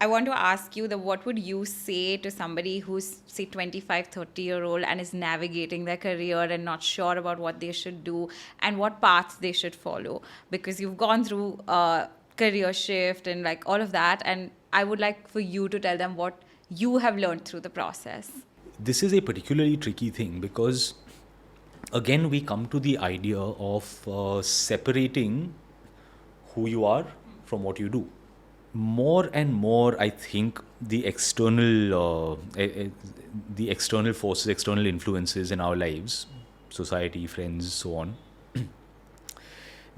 I want to ask you that what would you say to somebody who's, say, 25, 30-year-old and is navigating their career and not sure about what they should do and what paths they should follow? Because you've gone through a career shift and like all of that. And I would like for you to tell them what you have learned through the process. This is a particularly tricky thing because, again, we come to the idea of separating who you are from what you do. More and more, I think the external forces, external influences in our lives, society, friends, so on,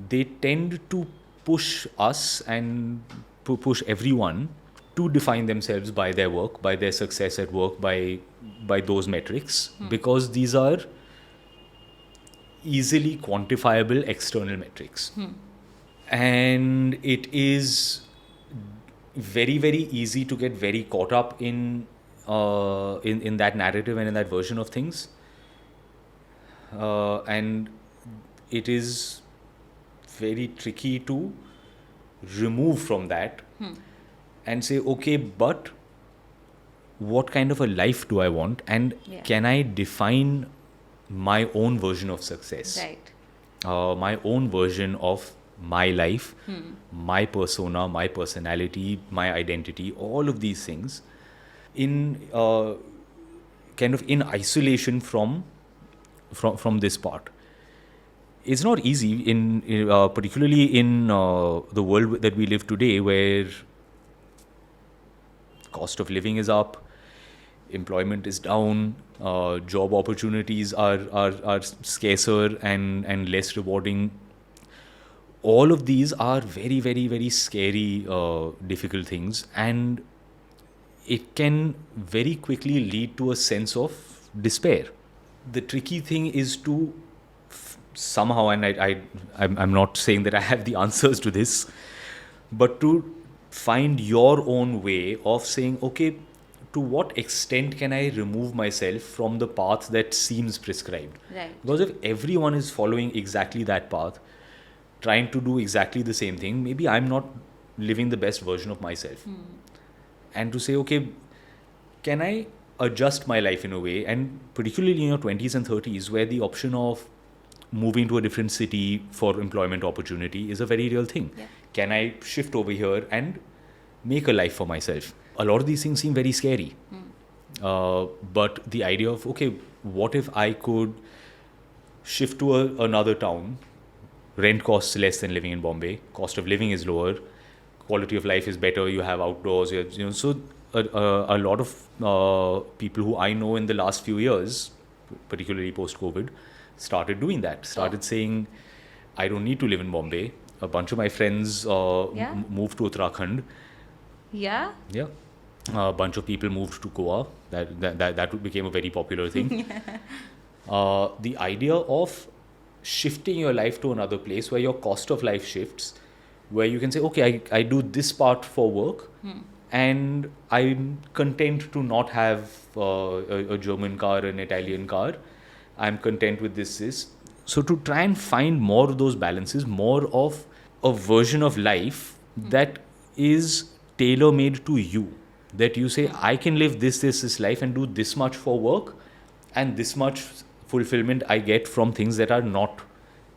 they tend to push us and push everyone to define themselves by their work, by their success at work, by those metrics, because these are easily quantifiable external metrics. And it is very, very easy to get very caught up in that narrative and in that version of things. And it is very tricky to remove from that and say, okay, but what kind of a life do I want? And can I define my own version of success? Right. My own version of my life, my persona, my personality, my identity, all of these things in kind of in isolation from this part. It's not easy, particularly in the world that we live today, where cost of living is up, employment is down, job opportunities are scarcer and less rewarding. All of these are very, very, very scary, difficult things, and it can very quickly lead to a sense of despair. The tricky thing is to somehow, and I'm not saying that I have the answers to this, but to find your own way of saying, okay, to what extent can I remove myself from the path that seems prescribed? Right. Because if everyone is following exactly that path, trying to do exactly the same thing, maybe I'm not living the best version of myself. And to say, okay, can I adjust my life in a way, and particularly in your 20s and 30s, where the option of moving to a different city for employment opportunity is a very real thing. Yeah. Can I shift over here and make a life for myself? A lot of these things seem very scary. But the idea of, okay, what if I could shift to another town? Rent costs less than living in Bombay. Cost of living is lower. Quality of life is better. You have outdoors. So a lot of people who I know in the last few years, particularly post-COVID, started doing that. Started saying, I don't need to live in Bombay. A bunch of my friends moved to Uttarakhand. Yeah. Yeah. A bunch of people moved to Goa. That became a very popular thing. The idea of shifting your life to another place where your cost of life shifts, where you can say, okay, I do this part for work, and I'm content to not have a German car, an Italian car. I'm content with this. So to try and find more of those balances, more of a version of life that is tailor-made to you, that you say, I can live this life and do this much for work, and this much fulfillment I get from things that are not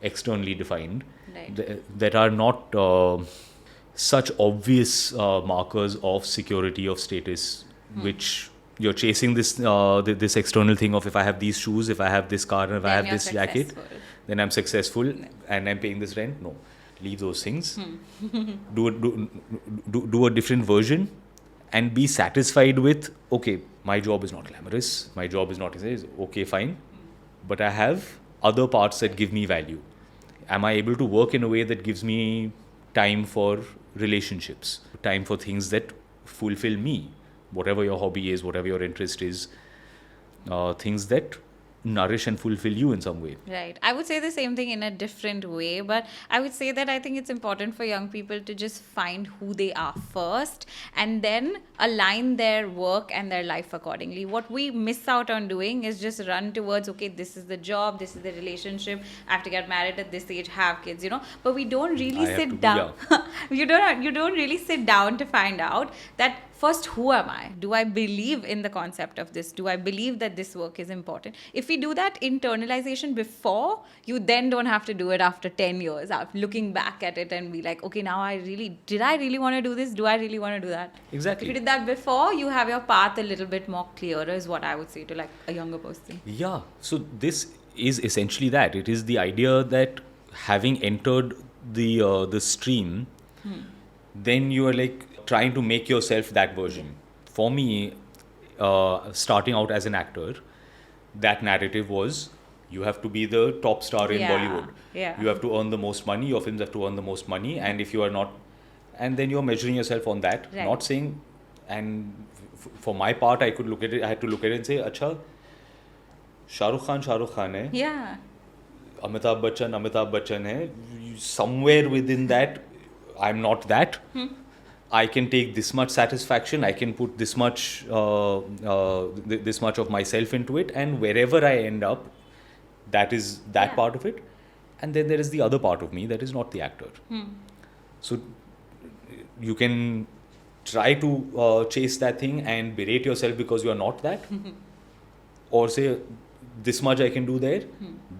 externally defined, that are not such obvious markers of security, of status, which you're chasing this external thing of, if I have these shoes, if I have this car, and if I have this jacket, then I'm successful and I'm paying this rent. No, leave those things. Do a different version and be satisfied with, okay, my job is not glamorous, my job is not, okay, fine, but I have other parts that give me value. Am I able to work in a way that gives me time for relationships, time for things that fulfill me, whatever your hobby is, whatever your interest is, things that nourish and fulfill you in some way. Right. I would say the same thing in a different way, but I would say that I think it's important for young people to just find who they are first and then align their work and their life accordingly. What we miss out on doing is just run towards, okay, this is the job, this is the relationship, I have to get married at this age, have kids, but we don't really sit down. You don't really sit down to find out that first, who am I? Do I believe in the concept of this? Do I believe that this work is important? If we do that internalization before, you then don't have to do it after 10 years, looking back at it and be like, okay, now did I really want to do this? Do I really want to do that? Exactly. If you did that before, you have your path a little bit more clearer, is what I would say to like a younger person. Yeah. So this is essentially that. It is the idea that having entered the stream, then you are like trying to make yourself that version. For me, starting out as an actor, that narrative was you have to be the top star in Yeah, Bollywood. yeah. You have to earn the most money. Your films have to earn the most money. And if you are not, and then you're measuring yourself on that. Right. Not saying, and for my part, I had to look at it and say, "Acha, Shah Rukh Khan hai. Yeah. Amitabh Bachchan hai. Somewhere within that, I'm not that. I can take this much satisfaction. I can put this much of myself into it, and wherever I end up, that is that Yeah. part of it. And then there is the other part of me that is not the actor. So you can try to chase that thing and berate yourself because you are not that, or say this much I can do there.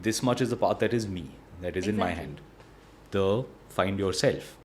This much is the path that is me, that is in my Exactly. hand. The find yourself.